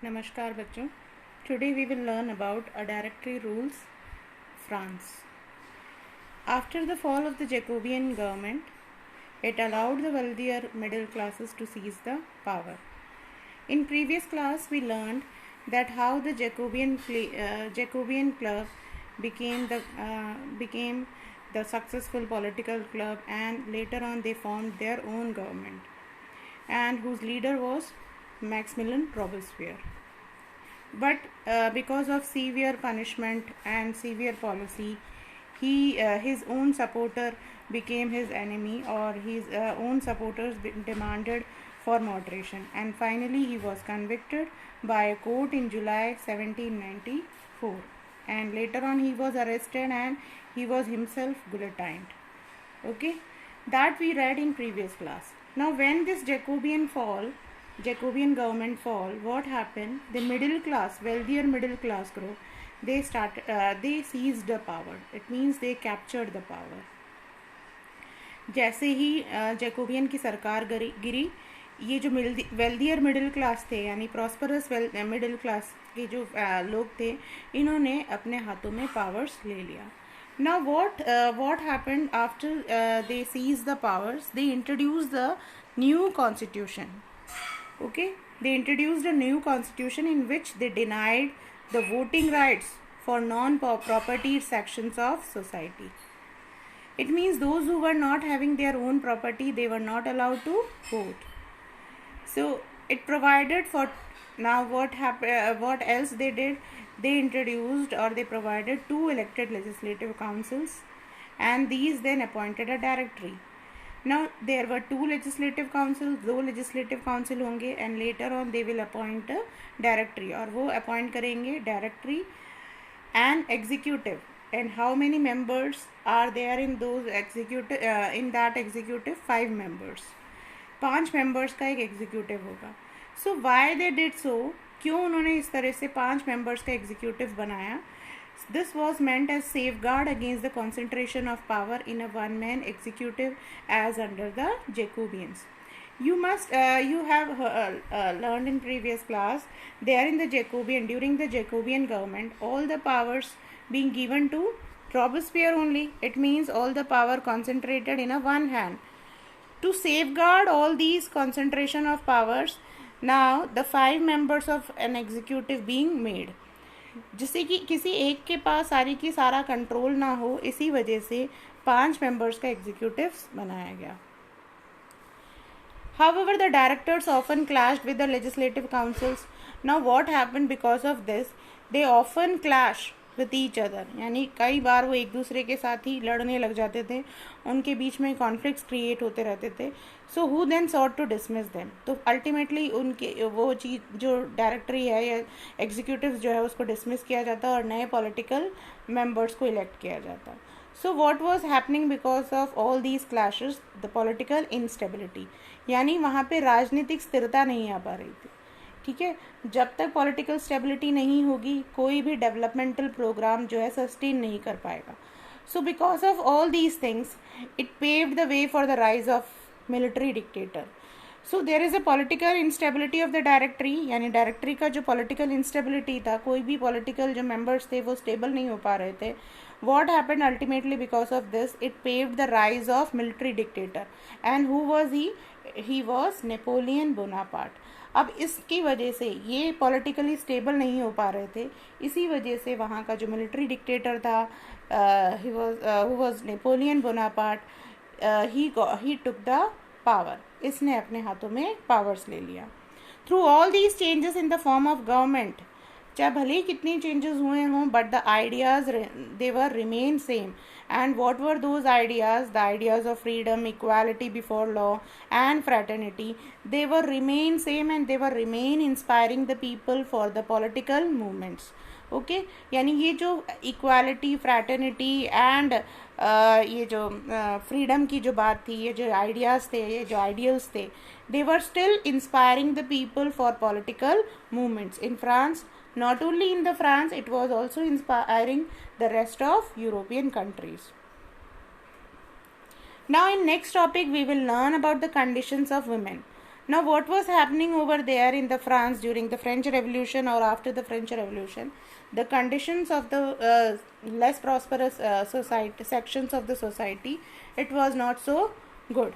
नमस्कार बच्चों. Today we will learn about a directory rules France. After the fall of the Jacobean government, it allowed the wealthier middle classes to seize the power. In previous class we learned that how the Jacobean club became the successful political club, and later on they formed their own government, and whose leader was Maximilien Robespierre. But because of severe punishment and severe policy, his own supporter became his enemy, or his own supporters demanded for moderation, and finally he was convicted by a court in July 1794, and later on he was arrested and he was himself guillotined. Okay, that we read in previous class. Now when this Jacobean government fall, what happened? The middle class, wealthier middle class group, they seized the power. It means they captured the power. जैसे ही Jacobian की सरकार गिरी, ये जो wealthier middle class थे, यानी prosperous middle class के जो लोग थे, इन्होंने अपने हाथों में पावर्स ले लिया. Now what happened after they seized the powers? They introduced the new constitution. Okay, they introduced a new constitution in which they denied the voting rights for non-property sections of society. It means those who were not having their own property, they were not allowed to vote. So it provided for, now what else they did? They introduced, or they provided, 2 elected legislative councils, and these then appointed a directory. Now there were 2 legislative councils, 2 legislative council होंगे, and later on they will appoint a directory, और वो appoint करेंगे directory and executive. And how many members are there in those executive? In that executive, 5 members. 5 members का एक executive होगा. So why they did so? क्यों उन्होंने इस तरह से 5 members का executive बनाया? This was meant as safeguard against the concentration of power in a one-man executive as under the Jacobians. You have learned in previous class, there in the during the Jacobean government, all the powers being given to Robespierre only. It means all the power concentrated in a one hand. To safeguard all these concentration of powers, now the 5 members of an executive being made. जिससे कि किसी एक के पास सारी की सारा control ना हो, इसी वजह से 5 मेंबर्स का एग्जीक्यूटिव बनाया गया. However, the directors often clashed with the legislative councils. Now what happened because of this? They often clash with each other, यानी कई बार वो एक दूसरे के साथ ही लड़ने लग जाते थे, उनके बीच में कॉन्फ्लिक्ट्स क्रिएट होते रहते थे. So who then sought to dismiss them? तो अल्टीमेटली उनके वो चीज़ जो डायरेक्टरी है या एग्जीक्यूटिव जो है उसको डिसमिस किया जाता और नए पॉलिटिकल मेंबर्स को इलेक्ट किया जाता. So what was happening because of all these clashes? The political instability, यानी वहाँ पे राजनीतिक स्थिरता नहीं आ पा रही थी. ठीक है, जब तक पॉलिटिकल स्टेबिलिटी नहीं होगी, कोई भी डेवलपमेंटल प्रोग्राम जो है सस्टेन नहीं कर पाएगा. So because of all these things it paved the way for the rise of military dictator. So there is a political instability of the directory, यानी डायरेक्टरी का जो पॉलिटिकल इंस्टेबिलिटी था, कोई भी पॉलिटिकल जो मेंबर्स थे वो स्टेबल नहीं हो पा रहे थे. What happened ultimately because of this? It paved the rise of military dictator. And who was he? He was Napoleon Bonaparte. अब इसकी वजह से ये पॉलिटिकली स्टेबल नहीं हो पा रहे थे, इसी वजह से वहाँ का जो मिलिट्री डिक्टेटर था, who was Napoleon Bonaparte, he took the power. इसने अपने हाथों में पावर्स ले लिया. Through all these changes in the form of government, चाहे भले ही कितनी चेंजेस हुए हों, but the ideas they were remain same. And what were those ideas? The ideas of freedom, equality before law and fraternity, they were remain same and they were remain inspiring the people for the political movements. Okay, यानी ये जो equality, fraternity and ये जो freedom की जो बात थी, ये जो आइडियाज़ थे, ये जो आइडियल्स थे, they were still inspiring the people for political movements in France. Not only in the France, it was also inspiring the rest of European countries. Now in next topic we will learn about the conditions of women. Now, what was happening over there in the France during the French Revolution or after the French Revolution? The conditions of the less prosperous society sections of the society, it was not so good.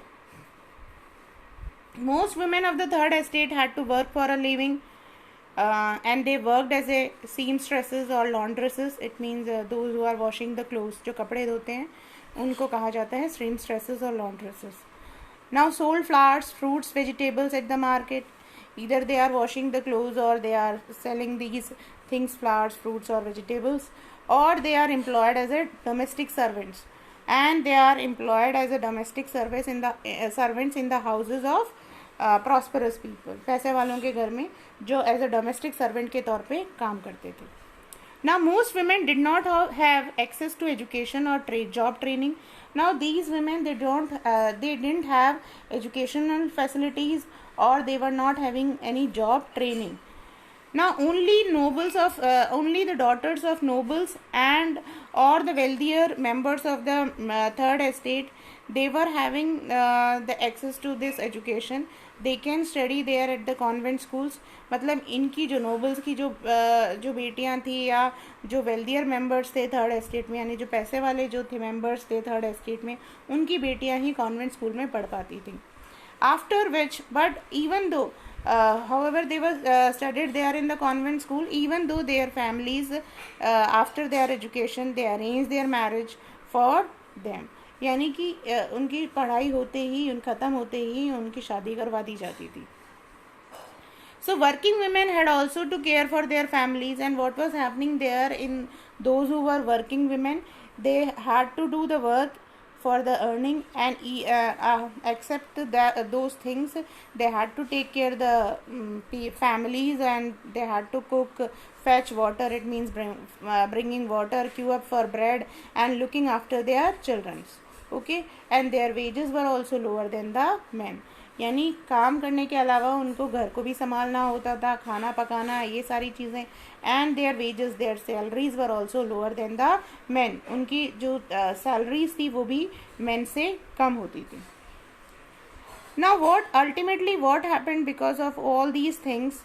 Most women of the third estate had to work for a living, and they worked as a seamstresses or laundresses. It means those who are washing the clothes, जो कपड़े धोते हैं उनको कहा जाता है seamstresses or laundresses. Now sold flowers, fruits, vegetables at the market. Either they are washing the clothes or they are selling these things, flowers, fruits or vegetables, or they are employed as a domestic servants, and they are employed as a domestic service in the servants in the houses of prosperous people, पैसे वालों के घर में जो as a domestic servant के तौर पे काम करते थे. Now most women did not have access to education or job training. Now these women, they didn't have educational facilities, or they were not having any job training. Now only the daughters of nobles and or the wealthier members of the third estate, they were having the access to this education. They can study there at the convent schools. मतलब इनकी जो nobles की जो बेटियां थी या जो wealthier members थे थर्ड एस्टेट में, यानी जो पैसे वाले जो थे मेंबर्स थे थर्ड एस्टेट में, उनकी बेटियां ही कॉन्वेंट स्कूल में पढ़ पाती थी. After which, but even though however they were studied there in the convent school, even though their families after their education they arranged their marriage for them, यानी कि उनकी पढ़ाई होते ही ख़त्म होते ही उनकी शादी करवा दी जाती थी. So working women had also to care for their families, and what was happening there in those who were working women, they had to do the work for the earning, and except that those things, they had to take care the families, and they had to cook, fetch water, it means bringing water, queue up for bread, and looking after their children. Okay, and their wages were also lower than the men. यानी काम करने के अलावा उनको घर को भी संभालना होता था, खाना पकाना, ये सारी चीज़ें. And their wages, their salaries were also lower than the men. उनकी जो सैलरीज थी वो भी मेन से कम होती थी. Now what happened because of all these things,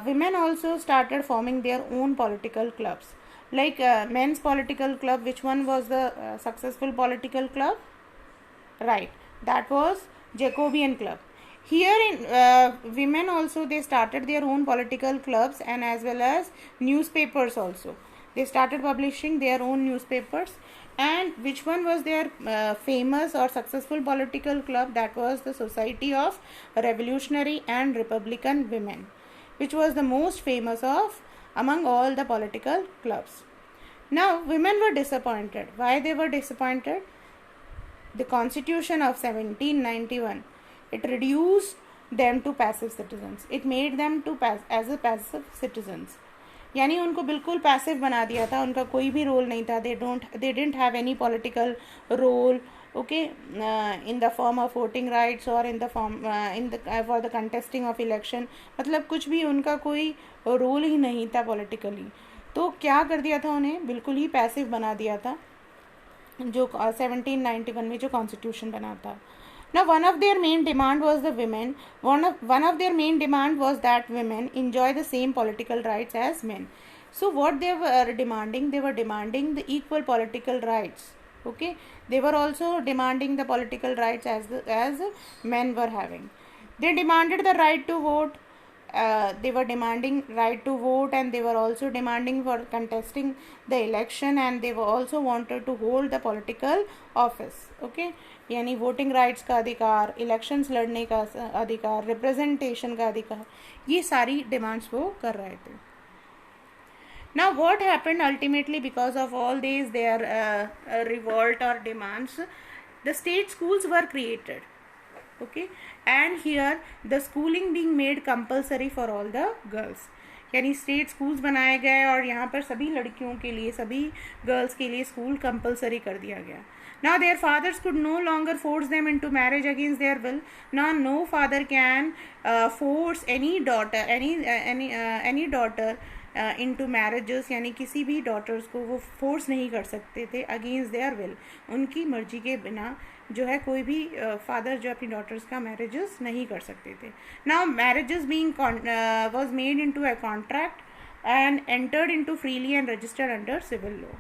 women also started forming their own political clubs. Like men's political club, which one was the successful political club? Right, that was Jacobean club. Here in women also, they started their own political clubs, and as well as newspapers also. They started publishing their own newspapers. And which one was their famous or successful political club? That was the Society of Revolutionary and Republican Women, which was the most famous of among all the political clubs. Now women were disappointed. Why they were disappointed? The Constitution of 1791, it reduced them to passive citizens. It made them to as a passive citizens. यानी उनको बिल्कुल passive बना दिया था, उनका कोई भी role नहीं था. they didn't have any political role, okay, in the form of voting rights or in the form for the contesting of election. मतलब कुछ भी उनका कोई रोल ही नहीं था politically. तो क्या कर दिया था, उन्हें बिल्कुल ही पैसिव बना दिया था जो 1791 में जो कॉन्स्टिट्यूशन बना था. Now one of their main demand was the women. One of their main demand was that women enjoy the same political rights as men. So what they were demanding? They were demanding the equal political rights. Okay, they were also demanding the political rights as men were having. They demanded the right to vote. They were demanding right to vote, and they were also demanding for contesting the election, and they were also wanted to hold the political office. Okay, यानी voting rights का अधिकार, elections लड़ने का अधिकार, representation का अधिकार, ये सारी डिमांड्स वो कर रहे थे. Now what happened ultimately because of all these their revolt or demands? The state schools were created. Okay, and here the schooling being made compulsory for all the girls. यानी state schools बनाए गए और यहाँ पर सभी लड़कियों के लिए, सभी गर्ल्स के लिए स्कूल कंपलसरी कर दिया गया. Now their fathers could no longer force them into marriage against their will. Now no father can force any daughter into marriages, यानी किसी भी daughters को वो force नहीं कर सकते थे against their will. उनकी मर्जी के बिना जो है कोई भी फादर जो अपनी डॉटर्स का मैरिजेस नहीं कर सकते थे. Now marriages being was made into a contract and entered into freely and registered under civil law.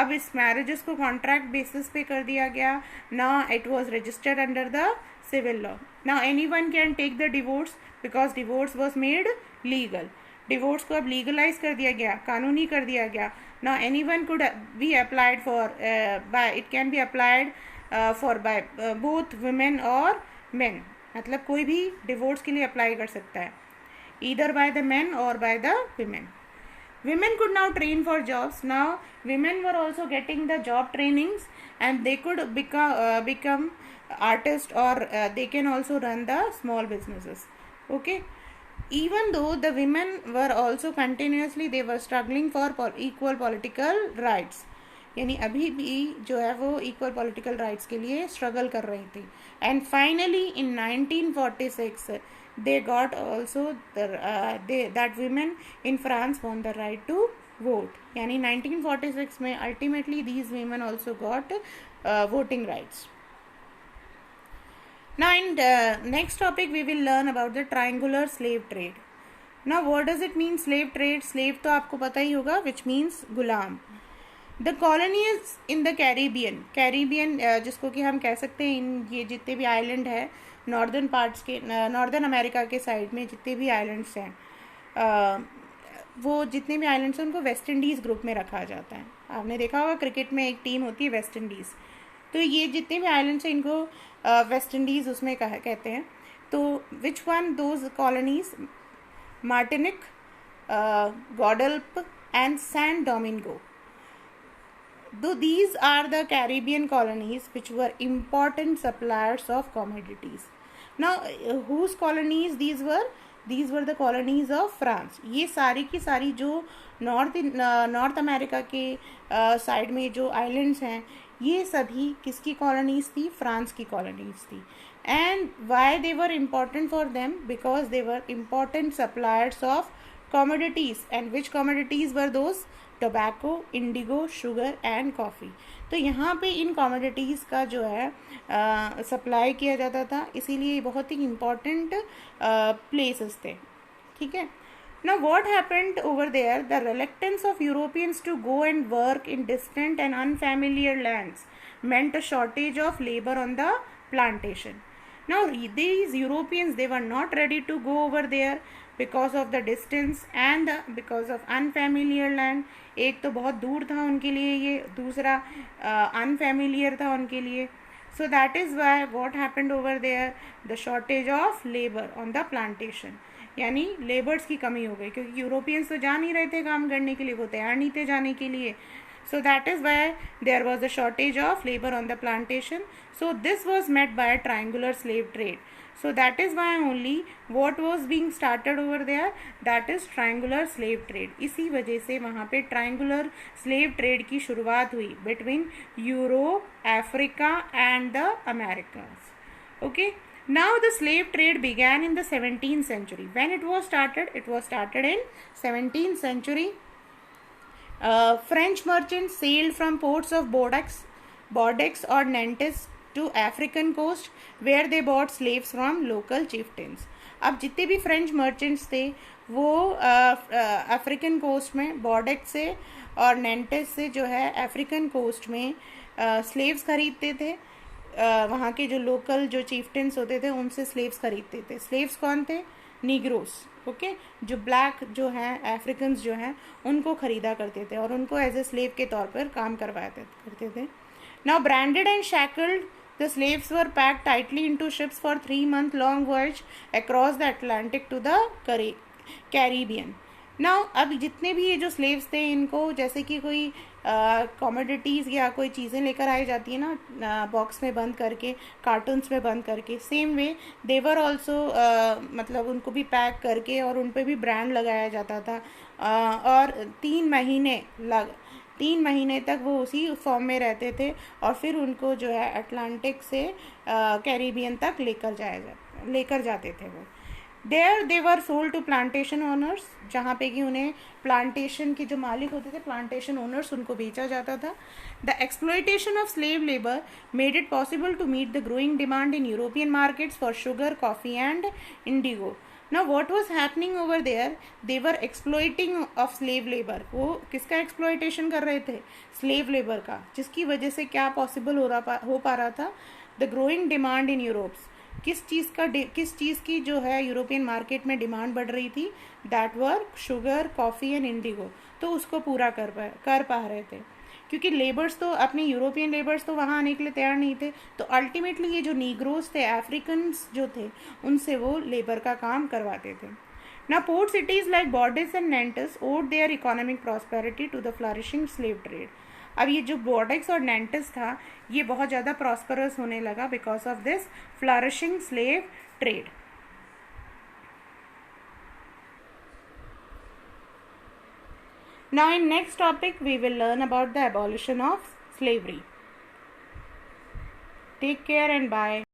अब इस मैरिजेस को कॉन्ट्रैक्ट बेसिस पे कर दिया गया. Now it was registered under the civil law. Now anyone can take the divorce because divorce was made legal. Divorce को अब legalise कर दिया गया, कानूनी कर दिया गया. Now anyone could be applied for by it can be applied for by both women or men. मतलब कोई भी डिवोर्स के लिए अप्लाई कर सकता है, either by the men or by the women. Women could now train for jobs. Now women were also getting the job trainings and they could become artists or they can also run the small businesses. Okay. Even though the women were also continuously they were struggling for equal political rights. यानी अभी भी जो है वो equal political rights के लिए struggle कर रही थी. And finally in 1946 they got also that women in France won the right to vote. यानी 1946 में ultimately these women also got voting rights. Now in the next topic we will learn about the triangular slave trade. Now what does it mean slave trade? Slave तो आपको पता ही होगा which means Ghulam. The colonies in the Caribbean जिसको कि हम कह सकते हैं इन ये जितने भी आइलैंड है नॉर्दर्न पार्ट्स के नॉर्दर्न अमेरिका के साइड में जितने भी आइलैंड्स हैं वो जितने भी आइलैंड्स हैं उनको वेस्ट इंडीज़ ग्रुप में रखा जाता है. आपने देखा होगा क्रिकेट में एक टीम होती है वेस्ट इंडीज़. तो ये जितने भी आइलैंड्स हैं इनको वेस्ट इंडीज़ उसमें कहते हैं. तो which one those colonies Martinique, Guadeloupe and San Domingo. Though these are the Caribbean colonies which were important suppliers of commodities. Now, whose colonies these were? These were the colonies of France. ये सारी की सारी जो north America के side में जो islands हैं ये सभी किसकी कॉलोनीज थी? फ्रांस की कॉलोनीज थी. And why they were important for them? Because they were important suppliers of commodities. And which commodities were those? Tobacco, Indigo, sugar and coffee. तो यहाँ पे इन कॉमोडिटीज़ का जो है सप्लाई किया जाता था, इसीलिए बहुत ही इम्पॉर्टेंट प्लेसेस थे. ठीक है. Now what happened over there? The reluctance of Europeans to go and work in distant and unfamiliar lands meant a shortage of labor on the plantation. Now these Europeans, they were not ready to go over there because of the distance and because of unfamiliar land. एक तो बहुत दूर था उनके लिए ये, दूसरा unfamiliar था उनके लिए. So that is why what happened over there? The shortage of labor on the plantation. यानी लेबर्स की कमी हो गई क्योंकि यूरोपियंस तो जा नहीं रहे थे काम करने के लिए, वो तैयार नहीं थे जाने के लिए. So that is why there was a shortage of labor on the plantation. So this was met by a triangular slave trade. So that is why only what was being started over there, that is triangular slave trade. इसी वजह से वहाँ पे triangular slave trade की शुरुआत हुई between Europe, Africa and the Americas. Okay. Now the slave trade began in the 17th century. When it was started? It was started in 17th century. French merchants sailed from ports of Bordeaux or Nantes to African coast where they bought slaves from local chieftains. अब जितने भी French merchants थे वो African coast में Bordeaux से और नेंटेस से जो है अफ्रीकन कोस्ट में स्लेव्स खरीदते थे. वहाँ के जो लोकल जो चीफ्टेंस होते थे उनसे स्लेव्स खरीदते थे. स्लेव्स कौन थे? नीग्रोस. ओके. जो ब्लैक जो हैं अफ्रीकन्स जो हैं उनको ख़रीदा करते थे और उनको एज ए स्लेव के तौर पर काम करवाते करते थे. Now branded and shackled the slaves were packed tightly into ships for 3-month long voyage across the Atlantic to the Caribbean. Now अब जितने भी ये जो स्लेव्स थे इनको जैसे कि कोई कॉमोडिटीज़ या कोई चीज़ें लेकर आई जाती है ना बॉक्स में बंद करके, कार्टून्स में बंद करके, सेम वे देवर ऑल्सो मतलब उनको भी पैक करके और उन पर भी ब्रांड लगाया जाता था. और 3 महीने तक वो उसी फॉर्म में रहते थे और फिर उनको जो है अटलांटिक से कैरिबियन तक लेकर जाते थे वो. There they were sold to plantation owners, जहाँ पे कि उन्हें प्लांटेशन के जो मालिक होते थे, प्लांटेशन ओनर्स, उनको बेचा जाता था. The exploitation of slave labour made it possible to meet the growing demand in European markets for sugar, coffee and indigo. Now what was happening over there? They were exploiting of slave labor. वो किसका exploitation कर रहे थे? Slave labour का, जिसकी वजह से क्या पॉसिबल हो पा रहा था? The growing demand in Europe's. किस चीज़ की जो है यूरोपियन मार्केट में डिमांड बढ़ रही थी? That were sugar, coffee and Indigo. तो उसको पूरा कर पा रहे थे, क्योंकि लेबर्स तो अपने यूरोपियन लेबर्स तो वहाँ आने के लिए तैयार नहीं थे. तो अल्टीमेटली ये जो नीग्रोस थे, अफ्रीकन्स जो थे, उनसे वो लेबर का काम करवाते थे. Now port cities like Bordeaux and Nantes owed their economic prosperity to the flourishing slave trade. अब ये जो बॉर्डेक्स और नेंटिस था, ये बहुत ज़्यादा प्रॉस्परस होने लगा because of this flourishing slave trade. Now in next topic we will learn about the abolition of slavery. Take care and bye.